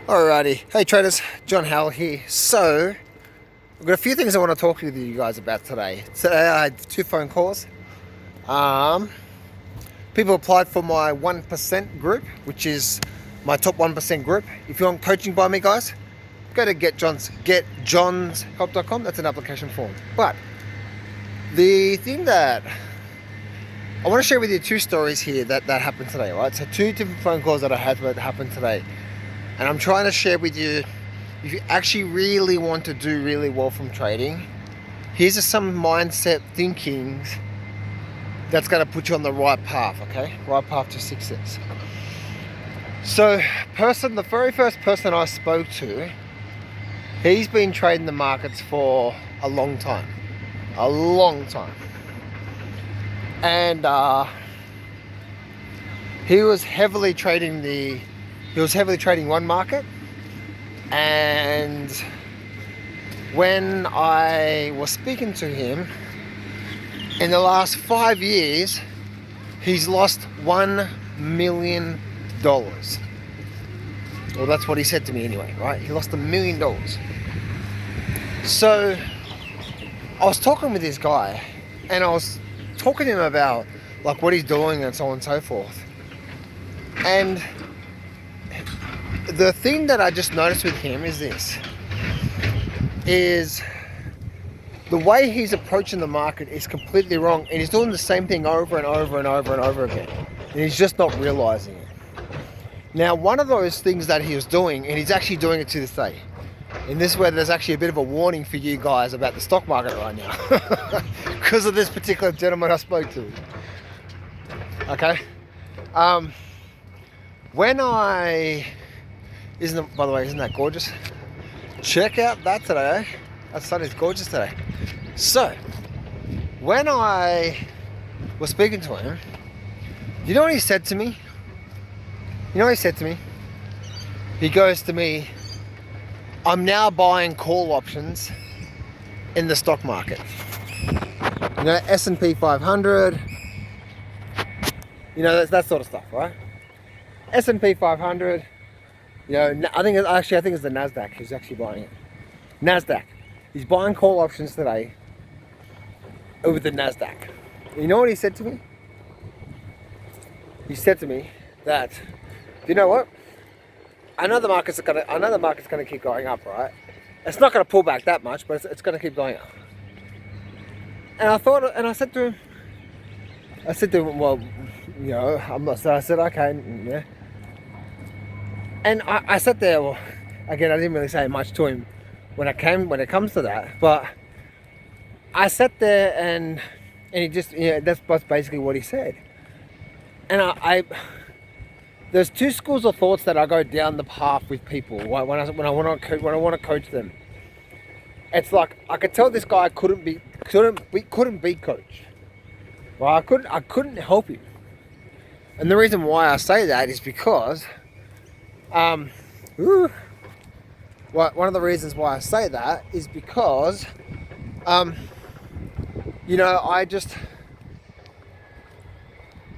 Alrighty, hey traders, John Howell here. So, I've got a few things I want to talk with you guys about today. Today I had 2 phone calls. Um, People applied for my 1% group, which is my top 1% group. If you want coaching by me, guys, go to getjohnshelp.com. That's an application form. But the thing that I want to share with you, 2 stories here that happened today, right? So 2 different phone calls that I had that happened today. And I'm trying to share with you, if you actually really want to do really well from trading, here's some mindset thinking that's going to put you on the right path, okay? Right path to success. So, the very first person I spoke to, he's been trading the markets for a long time. A long time. And he was heavily trading one market, and when I was speaking to him, in the last 5 years, he's lost $1 million. Well, that's what he said to me anyway, right? He lost $1 million. So I was talking with this guy, and I was talking to him about like what he's doing and so on and so forth. And the thing that I just noticed with him is the way he's approaching the market is completely wrong, and he's doing the same thing over and over and over and over again, and he's just not realizing it. Now, one of those things that he was doing, and he's actually doing it to this day, and this is where there's actually a bit of a warning for you guys about the stock market right now, because of this particular gentleman I spoke to. Okay, by the way, isn't that gorgeous? Check out that today. That sun is gorgeous today. So, when I was speaking to him, you know what he said to me? He goes to me, I'm now buying call options in the stock market. You know, S&P 500, you know, that sort of stuff, right? S&P 500, you know, I think it's the NASDAQ who's actually buying it. NASDAQ. He's buying call options today over the NASDAQ. You know what he said to me? He said to me that, you know what? I know the market's gonna keep going up, right? It's not gonna pull back that much, but it's gonna keep going up. And I said to him, well, you know, I said, okay, yeah. And I sat there, well, again, I didn't really say much to him when it comes to that, but I sat there and he just, you know, that's basically what he said. And I there's 2 schools of thoughts that I go down the path with people when I want to coach them. It's like I could tell this guy couldn't be coached. Well, I couldn't help him. And the reason why I say that is because one of the reasons why I say that is because you know, I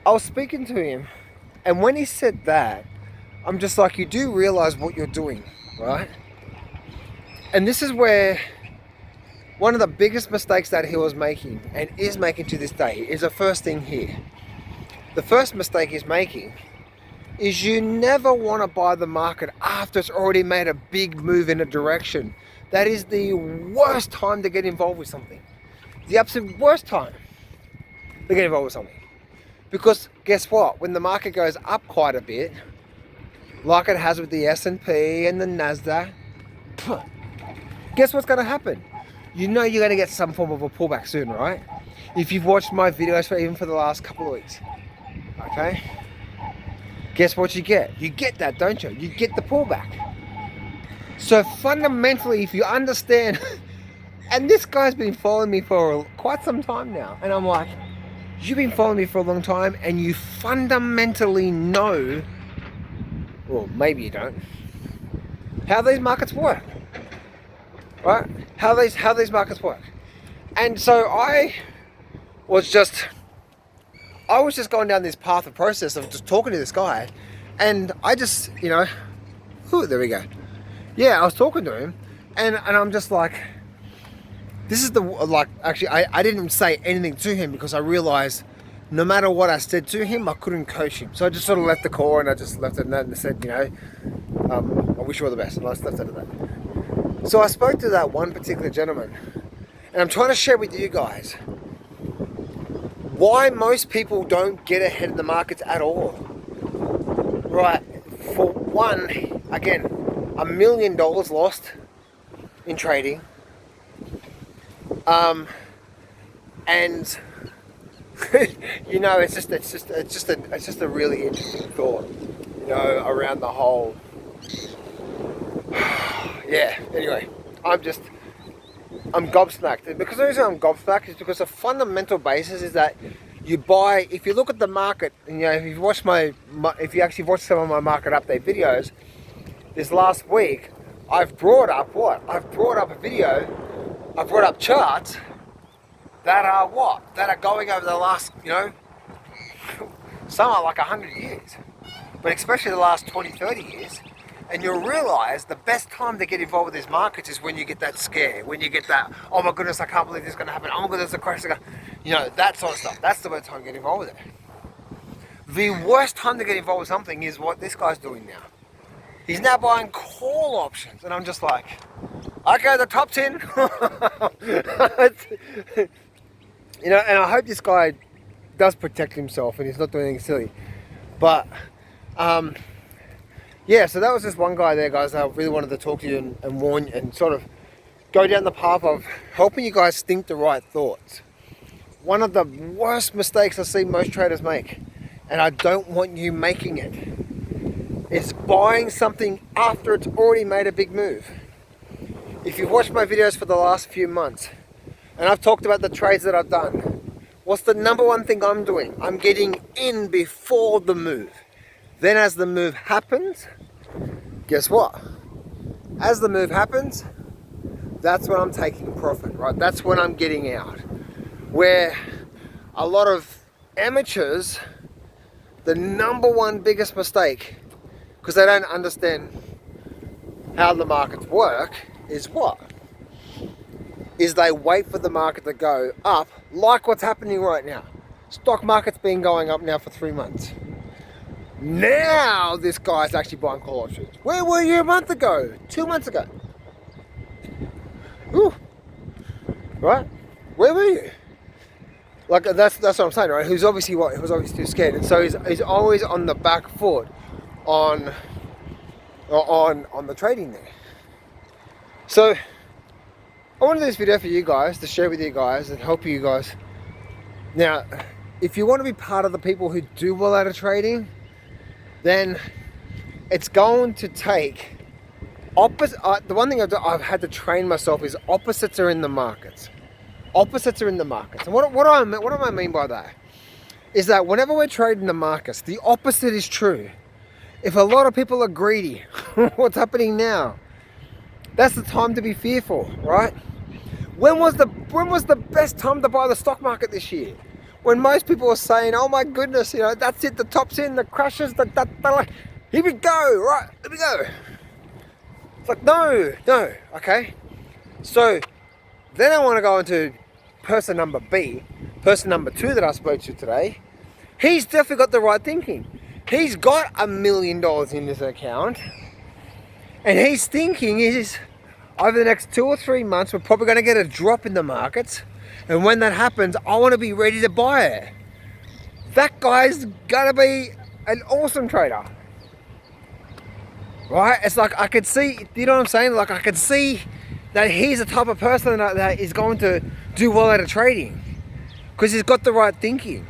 was speaking to him, and when he said that, I'm just like, you do realize what you're doing, right? And this is where one of the biggest mistakes that he was making, and is making to this day, is the first thing here. The first mistake he's making is you never want to buy the market after it's already made a big move in a direction. That is the worst time to get involved with something. The absolute worst time to get involved with something. Because guess what? When the market goes up quite a bit, like it has with the S&P and the NASDAQ, guess what's going to happen? You know you're going to get some form of a pullback soon, right? If you've watched my videos even for the last couple of weeks. Okay? Guess what you get? You get that, don't you? You get the pullback. So fundamentally, if you understand, and this guy's been following me for quite some time now, and I'm like, you've been following me for a long time, and you fundamentally know, or maybe you don't, how these markets work, right? How these markets work. And so I was just going down this path of process of just talking to this guy, and I just, you know, Ooh, there we go. Yeah, I was talking to him, and I'm just like, this is the, like, actually, I didn't say anything to him because I realized no matter what I said to him, I couldn't coach him. So I just sort of left the call, and I just left it at that and said, you know, I wish you all the best, and I just left it at that. So I spoke to that one particular gentleman, and I'm trying to share with you guys why most people don't get ahead in the markets at all. Right, for one, again, $1 million lost in trading. And you know, it's just a really interesting thought, you know, around the whole. Yeah. Anyway, I'm gobsmacked, and because the reason I'm gobsmacked is because the fundamental basis is that you buy. If you look at the market, and, you know, if you watch if you actually watch some of my market update videos, this last week, I've brought up what? I've brought up a video. I've brought up charts that are what? That are going over the last, you know, some are like 100 years, but especially the last 20, 30 years. And you'll realize the best time to get involved with these markets is when you get that scare, when you get that, oh my goodness, I can't believe this is going to happen, oh my goodness, the crash, you know, that sort of stuff. That's the best time to get involved with it. The worst time to get involved with something is what this guy's doing now. He's now buying call options, and I'm just like, okay, the top 10. You know, and I hope this guy does protect himself and he's not doing anything silly. But, yeah, so that was just one guy there, guys. I really wanted to talk to you and warn you and sort of go down the path of helping you guys think the right thoughts. One of the worst mistakes I see most traders make, and I don't want you making it, is buying something after it's already made a big move. If you've watched my videos for the last few months, and I've talked about the trades that I've done, what's the number one thing I'm doing? I'm getting in before the move. Then as the move happens, guess what? As the move happens, that's when I'm taking profit, right? That's when I'm getting out. Where a lot of amateurs, the number one biggest mistake, because they don't understand how the markets work, is what? Is they wait for the market to go up, like what's happening right now. Stock market's been going up now for 3 months. Now this guy's actually buying call options. Where were you a month ago? 2 months ago? Ooh. Right? Where were you? Like, that's what I'm saying, right? He was obviously too scared, and so he's always on the back foot on the trading there. So I want to do this video for you guys, to share with you guys and help you guys. Now, if you want to be part of the people who do well out of trading, then it's going to take opposite. The one thing I've had to train myself is opposites are in the markets. Opposites are in the markets. And what do I mean by that? Is that whenever we're trading the markets, the opposite is true. If a lot of people are greedy, what's happening now? That's the time to be fearful, right? When was the best time to buy the stock market this year? When most people are saying, oh my goodness, you know, that's it, the top's in, the crashes, here we go, right, here we go. It's like, no, okay? So, then I want to go into person number B, person number 2 that I spoke to today. He's definitely got the right thinking. He's got $1 million in his account, and his thinking is, over the next 2 or 3 months, we're probably going to get a drop in the markets. And when that happens, I want to be ready to buy it. That guy's going to be an awesome trader. Right? It's like I could see, you know what I'm saying? Like I could see that he's the type of person that is going to do well out of trading. Because he's got the right thinking.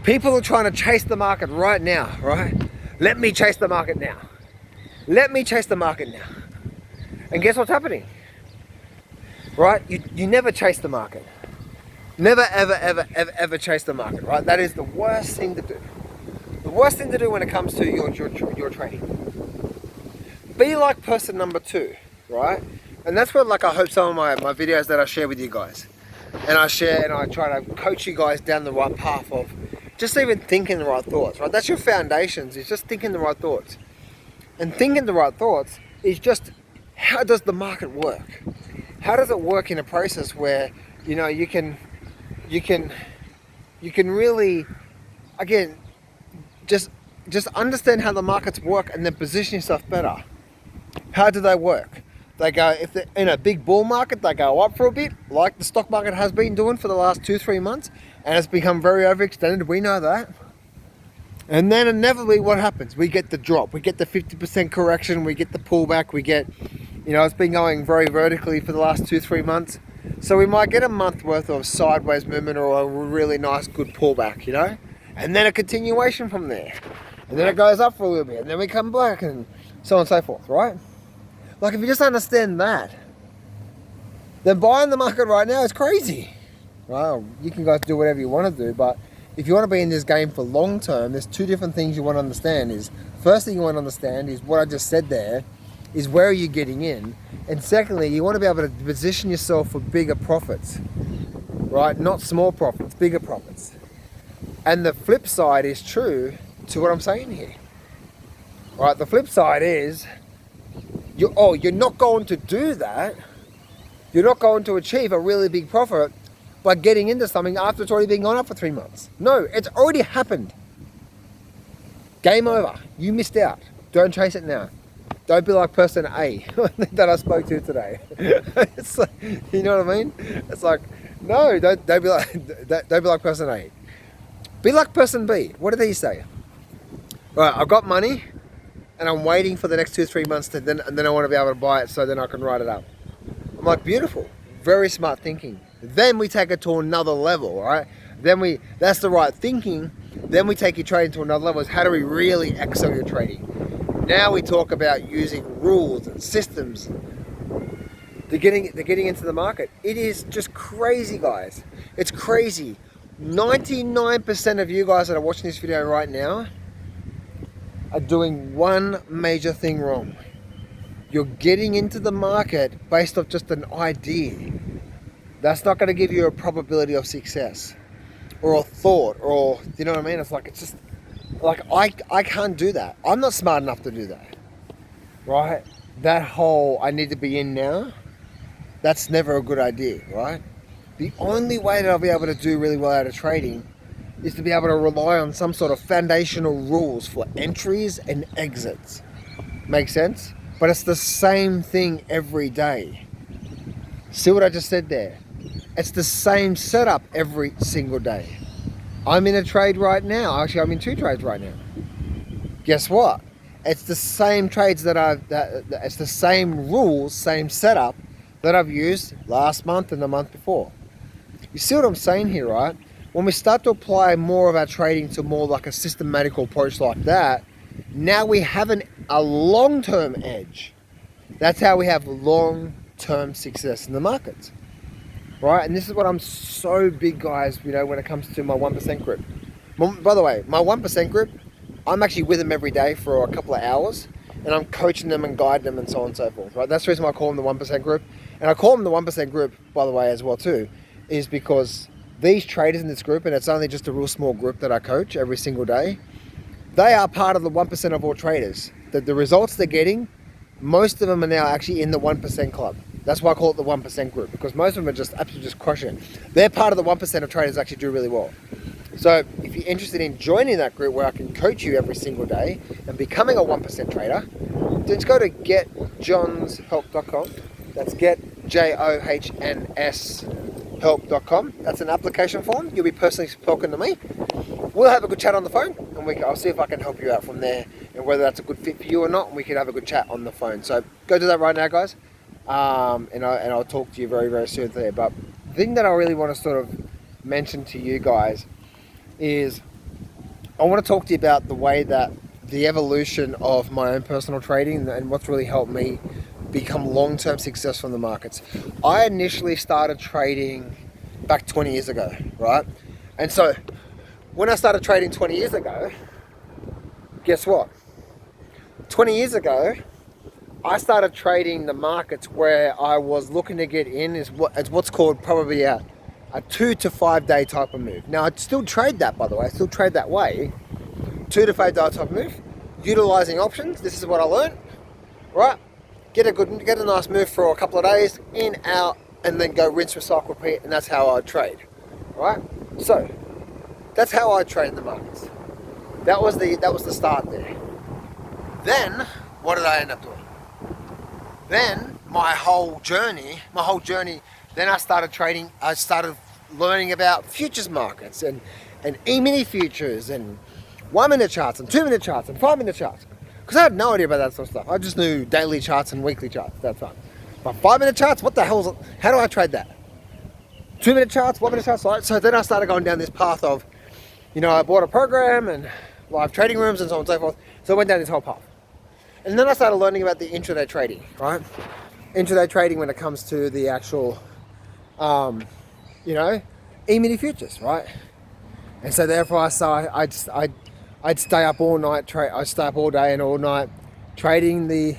People are trying to chase the market right now, right? Let me chase the market now. Let me chase the market now. And guess what's happening? Right? You never chase the market. Never, ever chase the market, right? That is the worst thing to do. The worst thing to do when it comes to your trading. Be like person number 2, right? And that's where, like, I hope some of my videos that I share with you guys, and I share and I try to coach you guys down the right path of just even thinking the right thoughts, right? That's your foundations, is just thinking the right thoughts. And thinking the right thoughts is just, how does the market work? How does it work in a process where, you know, you can really, again, just understand how the markets work and then position yourself better. How do they work? They go, if they're in a big bull market, they go up for a bit, like the stock market has been doing for the last 2-3 months, and it's become very overextended. We know that. And then inevitably what happens? We get the drop. We get the 50% correction. We get the pullback. We get, you know, it's been going very vertically for the last 2-3 months. So we might get a month worth of sideways movement or a really nice good pullback, you know? And then a continuation from there. And then it goes up for a little bit. And then we come back and so on and so forth, right? Like, if you just understand that, then buying the market right now is crazy. Well, you can guys do whatever you want to do, but if you want to be in this game for long term, there's two different things you want to understand. Is first thing you want to understand is what I just said there, is where are you getting in? And secondly, you want to be able to position yourself for bigger profits, right? Not small profits, bigger profits. And the flip side is true to what I'm saying here. Right, the flip side is, you're not going to do that. You're not going to achieve a really big profit by getting into something after it's already been gone up for 3 months. No, it's already happened. Game over. You missed out. Don't chase it now. Don't be like person A that I spoke to today. It's like, you know what I mean? It's like, no, don't be like person A. Be like person B. What did he say? Right, I've got money and I'm waiting for the next 2-3 months and then I want to be able to buy it so then I can write it up. I'm like, beautiful. Very smart thinking. Then we take it to another level, right? That's the right thinking. Then we take your trading to another level. Is how do we really excel your trading? Now we talk about using rules and systems. They're getting into the market. It is just crazy, guys. It's crazy. 99% of you guys that are watching this video right now are doing one major thing wrong. You're getting into the market based off just an idea. That's not going to give you a probability of success or a thought, or, you know what I mean? It's just like, I can't do that. I'm not smart enough to do that, right? That whole, I need to be in now, that's never a good idea, right? The only way that I'll be able to do really well out of trading is to be able to rely on some sort of foundational rules for entries and exits. Make sense? But it's the same thing every day. See what I just said there? It's the same setup every single day. I'm in a trade right now. Actually, I'm in 2 trades right now. Guess what? It's the same trades it's the same rules, same setup that I've used last month and the month before. You see what I'm saying here, right? When we start to apply more of our trading to more like a systematical approach like that, now we have a long-term edge. That's how we have long-term success in the markets, right? And this is what I'm so big, guys, you know, when it comes to my 1% group. By the way, my 1% group, I'm actually with them every day for a couple of hours, and I'm coaching them and guiding them and so on and so forth, right? That's the reason why I call them the 1% group. And I call them the 1% group, by the way, as well too, is because these traders in this group, and it's only just a real small group that I coach every single day, they are part of the 1% of all traders. The results they're getting, most of them are now actually in the 1% club. That's why I call it the 1% group, because most of them are just absolutely just crushing it. They're part of the 1% of traders that actually do really well. So if you're interested in joining that group where I can coach you every single day and becoming a 1% trader, just go to getjohnshelp.com. That's getjohnshelp.com. That's an application form. You'll be personally talking to me. We'll have a good chat on the phone, and I'll see if I can help you out from there, and whether that's a good fit for you or not, and we can have a good chat on the phone. So go do that right now, guys, and I'll talk to you very, very soon there. But the thing that I really want to sort of mention to you guys is I want to talk to you about the way that the evolution of my own personal trading and what's really helped me become long-term successful in the markets. I initially started trading back 20 years ago, right? And so when I started trading 20 years ago, guess what? 20 years ago, I started trading the markets where I was looking to get in as what's called probably a 2 to 5 day type of move. Now, I'd still trade that, by the way. I still trade that way. 2 to 5 day type of move. utilizing options. This is what I learned, right? Get a nice move for a couple of days, in, out, and then go rinse, recycle, repeat, and that's how I trade, right? So that's how I trade the markets. That was the start there. Then what did I end up doing? Then my whole journey, then I started trading, I started learning about futures markets and E-mini futures and 1 minute charts and 2 minute charts and 5 minute charts. Because I had no idea about that sort of stuff. I just knew daily charts and weekly charts, that's right. But 5 minute charts, what the hell is it? How do I trade that? 2 minute charts, 1 minute charts, right? So then I started going down this path of, I bought a program and live trading rooms and so on and so forth. So I went down this whole path. And then I started learning about the intraday trading, right? Intraday trading when it comes to the actual, E-mini futures, right? And so therefore I'd stay up all night, I'd stay up all day and all night trading the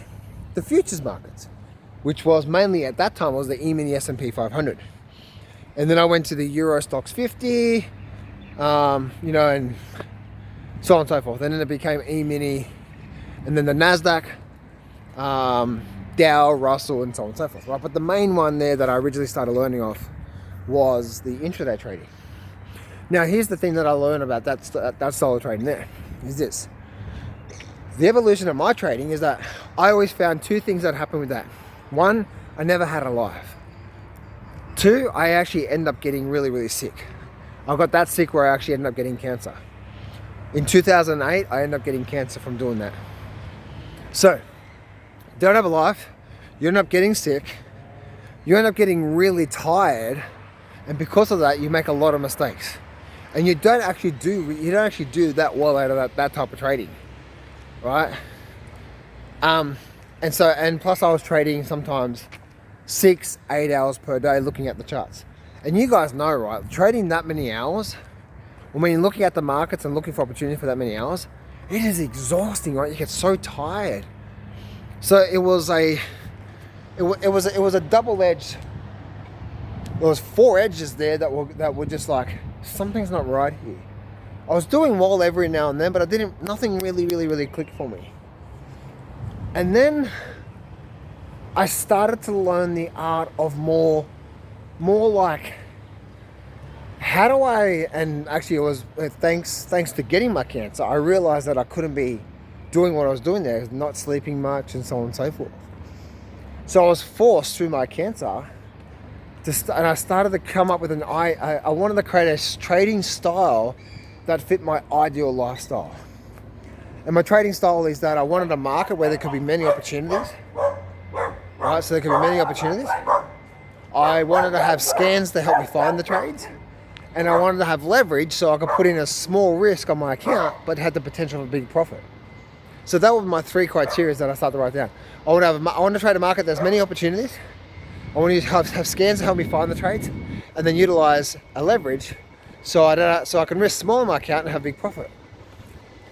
futures markets, which was mainly at that time was the E-mini S&P 500. And then I went to the Euro Stoxx 50, and so on and so forth. And then it became E-mini, and then the NASDAQ, Dow, Russell, and so on and so forth, right? But the main one there that I originally started learning off was the intraday trading. Now, here's the thing that I learned about that style of trading there, is this. The evolution of my trading is that I always found two things that happened with that. One, I never had a life. Two, I actually end up getting really, really sick. I got that sick where I actually ended up getting cancer. In 2008, I ended up getting cancer from doing that. So, don't have a life, you end up getting sick, you end up getting really tired, and because of that, you make a lot of mistakes. And you don't actually do that well out of that type of trading, right? And plus I was trading sometimes 6-8 hours per day looking at the charts. And you guys know, right, trading that many hours, when you're looking at the markets and looking for opportunity for that many hours, it is exhausting, right? You get so tired. So it was a double-edged. There was 4 edges there that were just like, something's not right here. I was doing well every now and then, but nothing really clicked for me. And then I started to learn the art of more like, how do I, and actually it was thanks to getting my cancer, I realized that I couldn't be doing what I was doing there, not sleeping much and so on and so forth. So I was forced through my cancer and I started to come up with I wanted to create a trading style that fit my ideal lifestyle. And my trading style is that I wanted a market where there could be many opportunities. Right, so there could be many opportunities. I wanted to have scans to help me find the trades. And I wanted to have leverage so I could put in a small risk on my account, but had the potential of a big profit. So that were my 3 criteria that I started to write down. I want to trade a market that has many opportunities. I want to have scans to help me find the trades, and then utilize a leverage so I can risk small in my account and have big profit.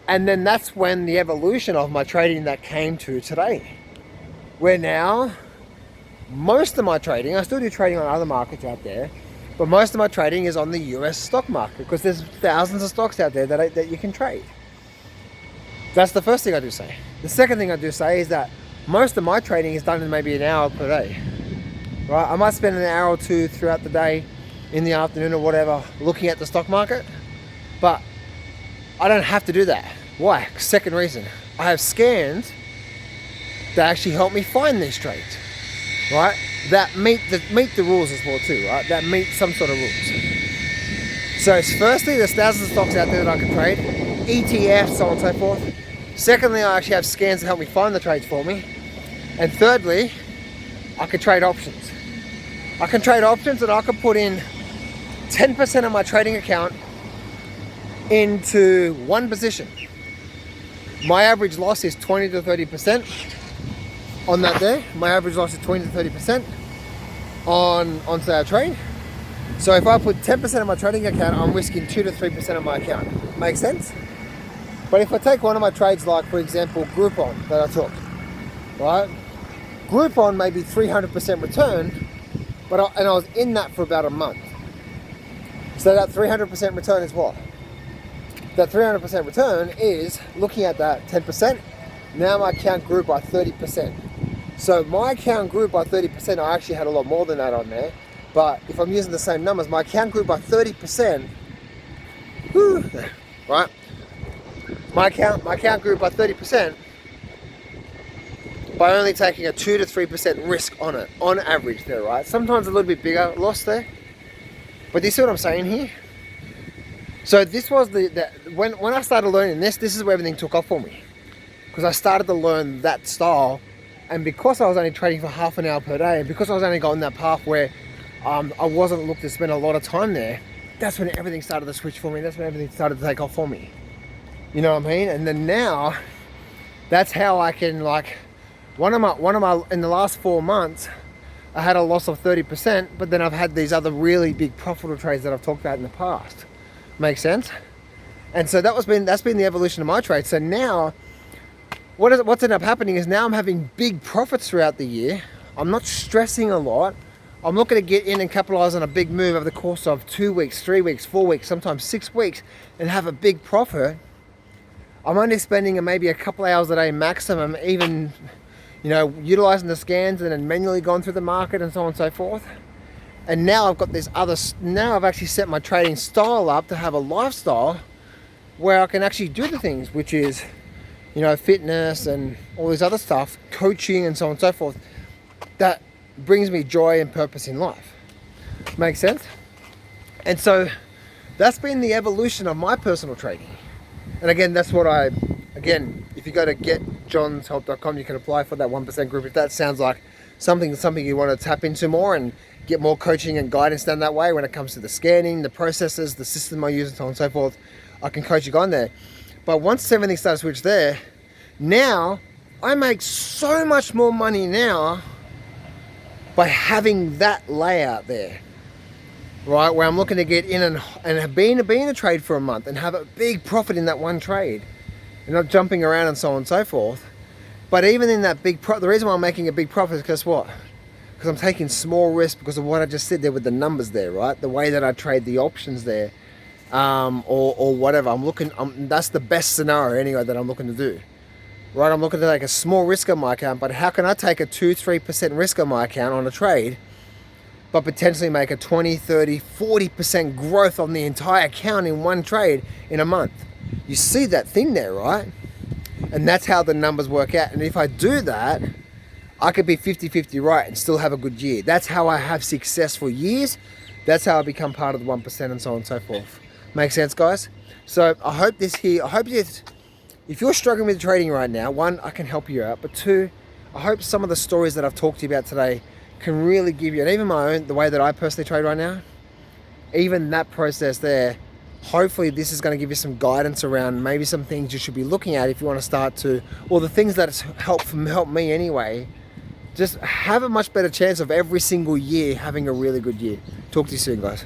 And then that's when the evolution of my trading that came to today, where now most of my trading, I still do trading on other markets out there, but most of my trading is on the US stock market because there's thousands of stocks out there that you can trade. That's the first thing I do say. The second thing I do say is that most of my trading is done in maybe an hour per day. Right? I might spend an hour or two throughout the day, in the afternoon or whatever, looking at the stock market, but I don't have to do that. Why? Second reason, I have scans that actually help me find these trades, right? That meet the rules as well too, right? That meet some sort of rules. So firstly, there's thousands of stocks out there that I can trade, ETFs, so on and so forth. Secondly, I actually have scans to help me find the trades for me. And thirdly, I can trade options. I can trade options and I can put in 10% of my trading account into one position. My average loss is 20 to 30% on that there. My average loss is 20 to 30% on say a trade. So if I put 10% of my trading account, I'm risking 2 to 3% of my account. Make sense? But if I take one of my trades, like for example, Groupon that I took, right? Groupon may be 300% return, but I was in that for about a month. So that 300% return is what? that 300% return is looking at that 10%. Now my account grew by 30%. So my account grew by 30%. I actually had a lot more than that on there. But if I'm using the same numbers, my account grew by 30%. Whew, right? My account grew by 30% by only taking a 2 to 3% risk on it, on average there, right? Sometimes a little bit bigger loss there. But do you see what I'm saying here? So this was when I started learning this is where everything took off for me. Because I started to learn that style, and because I was only trading for half an hour per day, and because I was only going that path where I wasn't looking to spend a lot of time there, that's when everything started to switch for me. That's when everything started to take off for me. You know what I mean? And then now, that's how I can, like, one of my in the last 4 months, I had a loss of 30%, but then I've had these other really big profitable trades that I've talked about in the past. Make sense? And so that's been the evolution of my trade. So now, what's ended up happening is now I'm having big profits throughout the year. I'm not stressing a lot. I'm looking to get in and capitalize on a big move over the course of 2 weeks, 3 weeks, 4 weeks, sometimes 6 weeks, and have a big profit. I'm only spending maybe a couple hours a day maximum, even, you know, utilizing the scans and then manually going through the market and so on and so forth. And now I've got this now I've actually set my trading style up to have a lifestyle where I can actually do the things, which is, you know, fitness and all this other stuff, coaching and so on and so forth, that brings me joy and purpose in life. Make sense? And so that's been the evolution of my personal trading. And again, that's what if you go to getjohnshelp.com, you can apply for that 1% group. If that sounds like something you want to tap into more and get more coaching and guidance done that way when it comes to the scanning, the processes, the system I use and so on and so forth, I can coach you on there. But once everything starts to switch there, now I make so much more money now by having that layout there, right? Where I'm looking to get in and have been in a trade for a month and have a big profit in that one trade and not jumping around and so on and so forth. But even in that big profit, the reason why I'm making a big profit is because what? Because I'm taking small risk because of what I just said there with the numbers there, right? The way that I trade the options there, or whatever. That's the best scenario anyway that I'm looking to do. Right, I'm looking to take a small risk on my account, but how can I take a 2-3% risk on my account on a trade, but potentially make a 20, 30, 40% growth on the entire account in one trade in a month? You see that thing there, right? And that's how the numbers work out. And if I do that, I could be 50-50 right and still have a good year. That's how I have successful years. That's how I become part of the 1% and so on and so forth. Make sense, guys? So I hope if you're struggling with trading right now, one, I can help you out, but two, I hope some of the stories that I've talked to you about today can really give you, and even my own, the way that I personally trade right now, even that process there, hopefully this is going to give you some guidance around maybe some things you should be looking at if you want to start to, or the things that help me anyway, just have a much better chance of every single year having a really good year. Talk to you soon, guys.